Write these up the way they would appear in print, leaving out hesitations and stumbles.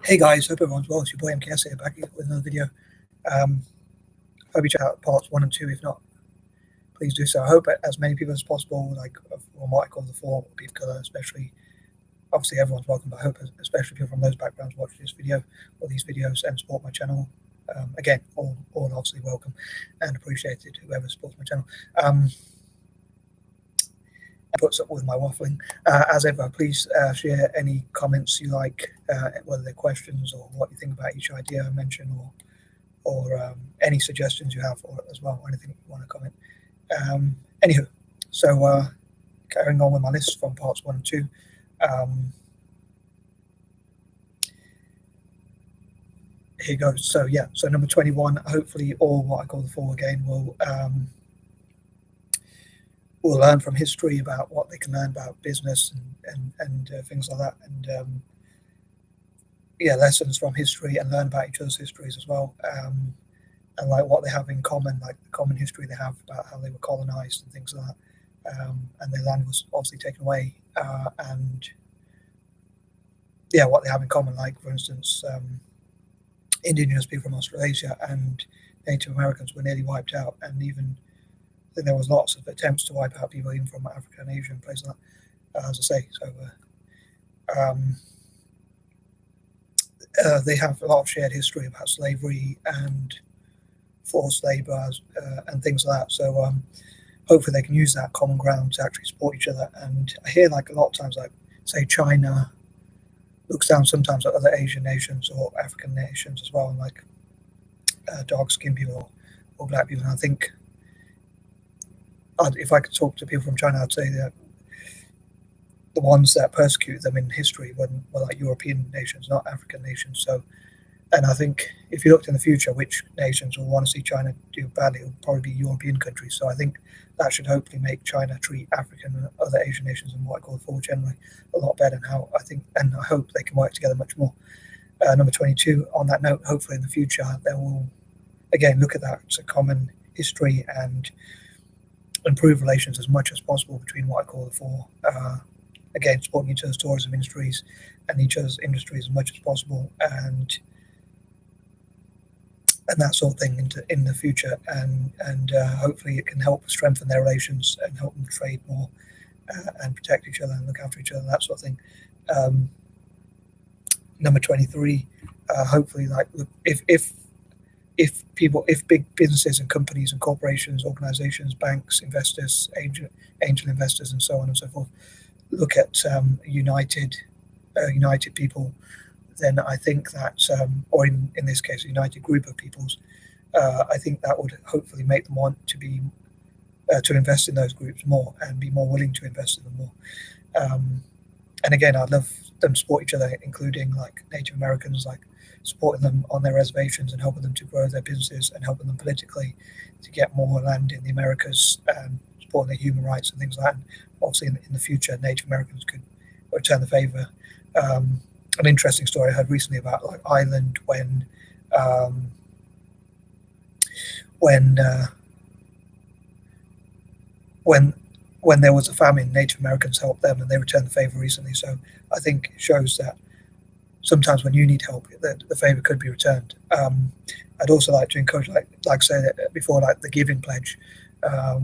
Hey guys, hope everyone's well. It's your boy MKS here, back with another video. Hope you check out parts 1 and 2. If not, please do so. I hope as many people as possible, like on what I call the 4 people of color, especially, obviously everyone's welcome, but I hope especially people from those backgrounds watch this video or these videos and support my channel. Again, all obviously welcome and appreciated, whoever supports my channel. Puts up with my waffling. As ever, please share any comments you like, whether they're questions or what you think about each idea I mention, or any suggestions you have as well, or anything you want to comment. Anywho, so carrying on with my list from parts 1 and 2. Here goes. So yeah, so number 21, hopefully all what I call the 4 again will learn from history about what they can learn about business and things like that, and yeah, lessons from history, and learn about each other's histories as well, and like what they have in common, like the common history they have about how they were colonized and things like that, and their land was obviously taken away, and yeah, what they have in common, like for instance, indigenous people from Australasia and Native Americans were nearly wiped out, and even I think there was lots of attempts to wipe out people even from Africa and Asia and places like that, as I say. So they have a lot of shared history about slavery and forced labor and things like that. So hopefully they can use that common ground to actually support each other. And I hear like a lot of times, like say China looks down sometimes at other Asian nations or African nations as well, and like dark-skinned people or black people. And I think if I could talk to people from China, I'd say that the ones that persecuted them in history were like European nations, not African nations. So, and I think if you looked in the future, which nations will want to see China do badly, it will probably be European countries. So I think that should hopefully make China treat African and other Asian nations and what I call the 4 generally a lot better. And how I think, and I hope they can work together much more. Number 22, on that note, hopefully in the future they will again look at that as a common history and improve relations as much as possible between what I call the 4. Again, supporting each other's tourism industries and each other's industries as much as possible, and that sort of thing in the future, and hopefully it can help strengthen their relations and help them trade more and protect each other and look after each other, that sort of thing. Number 23, hopefully, like if big businesses and companies and corporations, organizations, banks, investors, angel investors, and so on and so forth, look at united people, then I think that, or in this case, a united group of peoples, I think that would hopefully make them want to be to invest in those groups more and be more willing to invest in them more. And again, I'd love them to support each other, including like Native Americans, like supporting them on their reservations and helping them to grow their businesses and helping them politically to get more land in the Americas and supporting their human rights and things like that. And obviously, in the future, Native Americans could return the favor. An interesting story I heard recently about like Ireland when there was a famine, Native Americans helped them and they returned the favor recently. So I think it shows that sometimes when you need help, the favor could be returned. I'd also like to encourage, like say that before, like the giving pledge,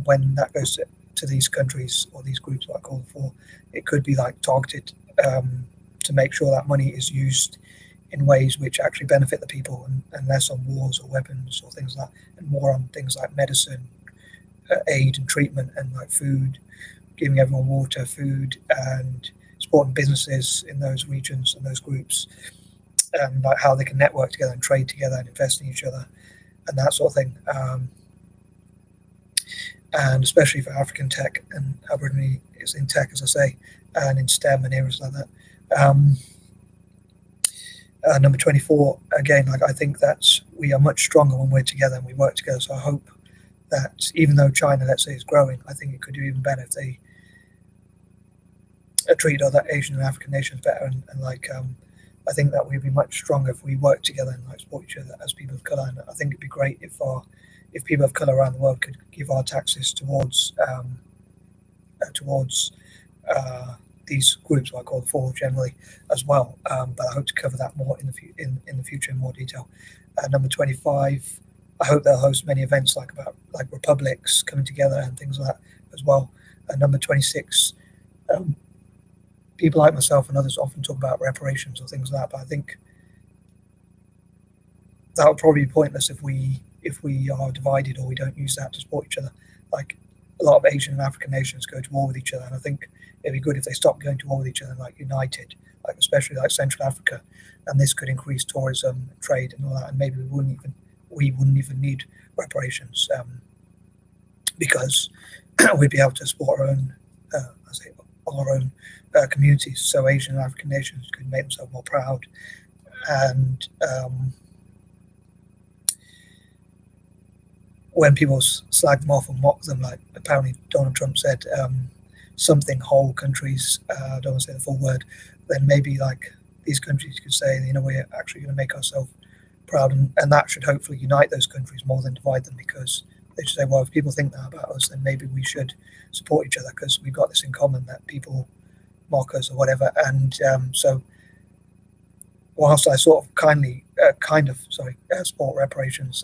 when that goes to these countries or these groups, like I call for, it could be like targeted to make sure that money is used in ways which actually benefit the people, and less on wars or weapons or things like that, and more on things like medicine, aid and treatment, and like food, giving everyone water, food, and supporting businesses in those regions and those groups, and like how they can network together and trade together and invest in each other and that sort of thing. And especially for African tech, and Aberdeen is in tech, as I say, and in STEM and areas like that. Number 24, again, like I think that we are much stronger when we're together and we work together. So I hope that even though China, let's say, is growing, I think it could do even better if they treat other Asian and African nations better. And like, I think that we'd be much stronger if we work together and like support each other as people of color. And I think it'd be great if people of color around the world could give our taxes towards these groups, what I call the four generally, as well. But I hope to cover that more in the future in more detail. Number 25, I hope they'll host many events like republics coming together and things like that as well. Number 26, people like myself and others often talk about reparations or things like that, but I think that would probably be pointless if we are divided or we don't use that to support each other. Like a lot of Asian and African nations go to war with each other, and I think it'd be good if they stopped going to war with each other, like united, like especially like Central Africa, and this could increase tourism, trade, and all that, and maybe we wouldn't even need reparations, because we'd be able to support our own, communities. So Asian and African nations could make themselves more proud, and when people slag them off and mock them, like apparently Donald Trump said, something whole countries, I don't want to say the full word, then maybe like these countries could say, we're actually going to make ourselves proud, and that should hopefully unite those countries more than divide them, because they should say, well, if people think that about us, then maybe we should support each other because we've got this in common, that people mock us or whatever. And so whilst I sort of support reparations,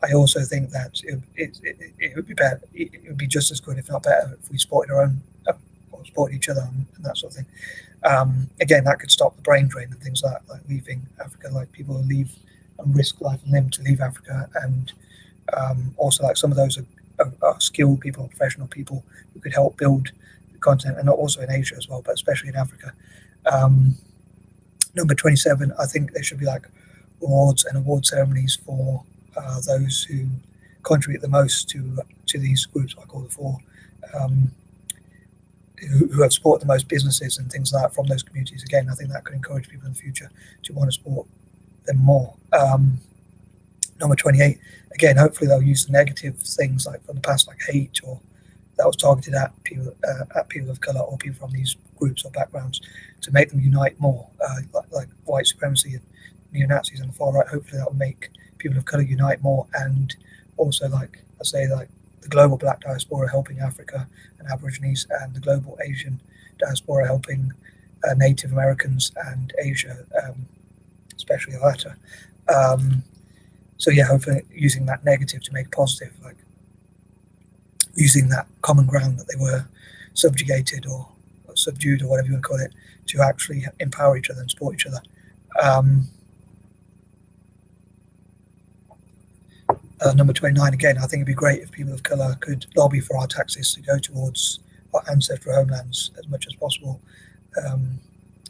I also think that it would be better. It would be just as good, if not better, if we supported our own, or supported each other and that sort of thing. Again, that could stop the brain drain and things like leaving Africa, like people who leave and risk life and limb to leave Africa, and also like some of those are skilled people, or professional people who could help build the continent, and also in Asia as well, but especially in Africa. Number 27, I think there should be like awards and award ceremonies for those who contribute the most to these groups, I call the four, who have supported the most businesses and things like that from those communities. Again, I think that could encourage people in the future to want to support them more. Number 28, again, hopefully they'll use the negative things like from the past, like hate, or that was targeted at people of colour or people from these groups or backgrounds, to make them unite more, like white supremacy and neo-Nazis on the far right. Hopefully that will make people of colour unite more, and also, like I say, like the global Black diaspora helping Africa and Aborigines, and the global Asian diaspora helping Native Americans and Asia, especially the latter. So yeah, hopefully using that negative to make positive, like using that common ground that they were subjugated or subdued or whatever you want to call it, to actually empower each other and support each other. Number 29, again, I think it'd be great if people of colour could lobby for our taxes to go towards our ancestral homelands as much as possible. I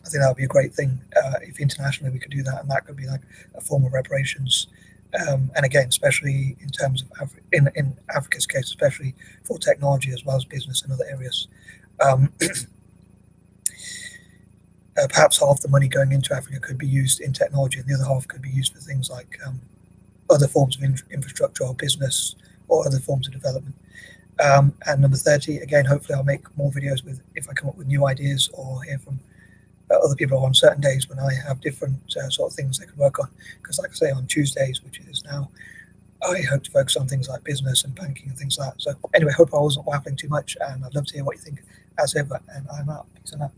think that would be a great thing if internationally we could do that, and that could be like a form of reparations. And again, especially in terms of in Africa's case, especially for technology as well as business and other areas. Perhaps half the money going into Africa could be used in technology, and the other half could be used for things like other forms of infrastructure or business or other forms of development. And number 30, again, hopefully I'll make more videos if I come up with new ideas or hear from other people on certain days when I have different sort of things they could work on. Because like I say, on Tuesdays, which it is now, I hope to focus on things like business and banking and things like that. So anyway, hope I wasn't waffling too much, and I'd love to hear what you think as ever, and I'm out. Peace and out.